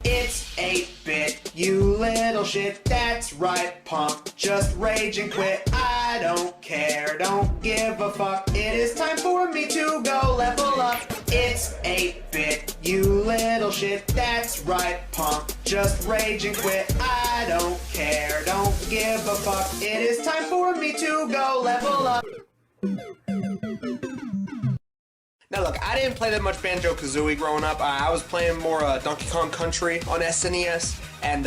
It's 8-bit, you little shit, that's right, punk. Just rage and quit, I don't care, don't give a fuck. It is time for me to go level up. It's 8-bit, you little shit, that's right, punk. Just rage and quit, I don't care, don't give a fuck. It is time for me to go level up. Now look, I didn't play that much Banjo Kazooie growing up. I was playing more Donkey Kong Country on SNES and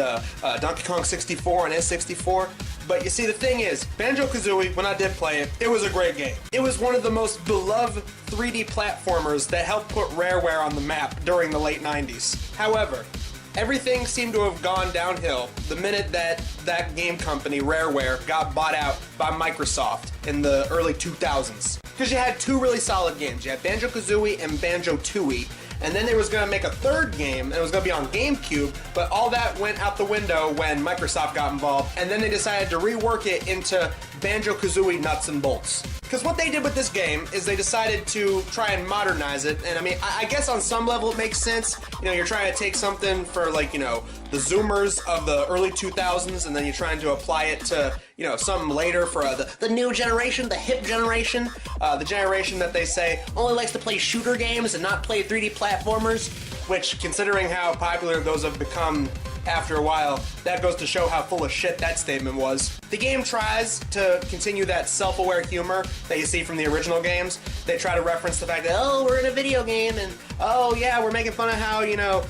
Donkey Kong 64 on N64. But you see, the thing is, Banjo Kazooie, when I did play it, it was a great game. It was one of the most beloved 3D platformers that helped put Rareware on the map during the late 90s. However, everything seemed to have gone downhill the minute that game company, Rareware, got bought out by Microsoft in the early 2000s. Because you had two really solid games. You had Banjo Kazooie and Banjo Tooie, and then they was going to make a third game, and it was going to be on GameCube, but all that went out the window when Microsoft got involved, and then they decided to rework it into Banjo Kazooie Nuts and Bolts. Because what they did with this game is they decided to try and modernize it, and I mean, I guess on some level it makes sense. You know, you're trying to take something for, like, you know, the Zoomers of the early 2000s, and then you're trying to apply it to, you know, something later for the new generation, the hip generation, the generation that they say only likes to play shooter games and not play 3D platformers, which, considering how popular those have become after a while, that goes to show how full of shit that statement was. The game tries to continue that self-aware humor that you see from the original games. They try to reference the fact that, oh, we're in a video game, and oh yeah, we're making fun of how, you know,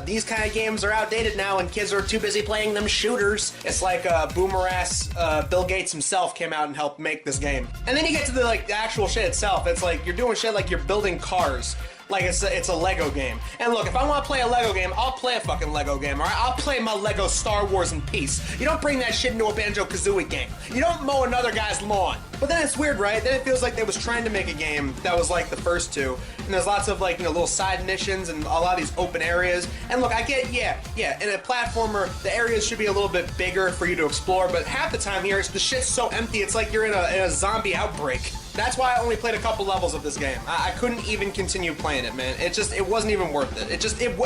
these kind of games are outdated now and kids are too busy playing them shooters. It's like boomer-ass Bill Gates himself came out and helped make this game. And then you get to the actual shit itself. It's like you're doing shit like you're building cars. Like it's a Lego game. And look, if I want to play a Lego game, I'll play a fucking Lego game, alright? I'll play my Lego Star Wars in peace. You don't bring that shit into a Banjo-Kazooie game. You don't mow another guy's lawn. But then it's weird, right? Then it feels like they was trying to make a game that was like the first two. And there's lots of, like, you know, little side missions and a lot of these open areas. And look, I get, yeah, in a platformer, the areas should be a little bit bigger for you to explore, but half the time here, the shit's so empty, it's like you're in a zombie outbreak. That's why I only played a couple levels of this game. I couldn't even continue playing it, man. It wasn't even worth it. It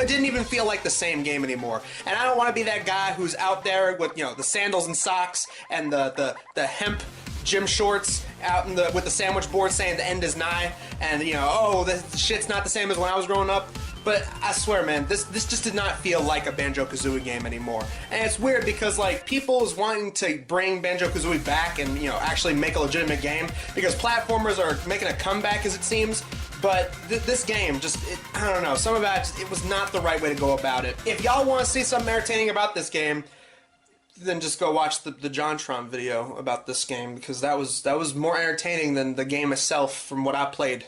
didn't even feel like the same game anymore. And I don't want to be that guy who's out there with, you know, the sandals and socks and the hemp gym shorts out with the sandwich board saying the end is nigh, and, you know, oh, the shit's not the same as when I was growing up. But I swear, man, this just did not feel like a Banjo-Kazooie game anymore. And it's weird because, like, people is wanting to bring Banjo-Kazooie back and, you know, actually make a legitimate game, because platformers are making a comeback, as it seems. But this game just, I don't know, some of it was not the right way to go about it. If y'all want to see something entertaining about this game, then just go watch the JonTron video about this game, because that was more entertaining than the game itself from what I played.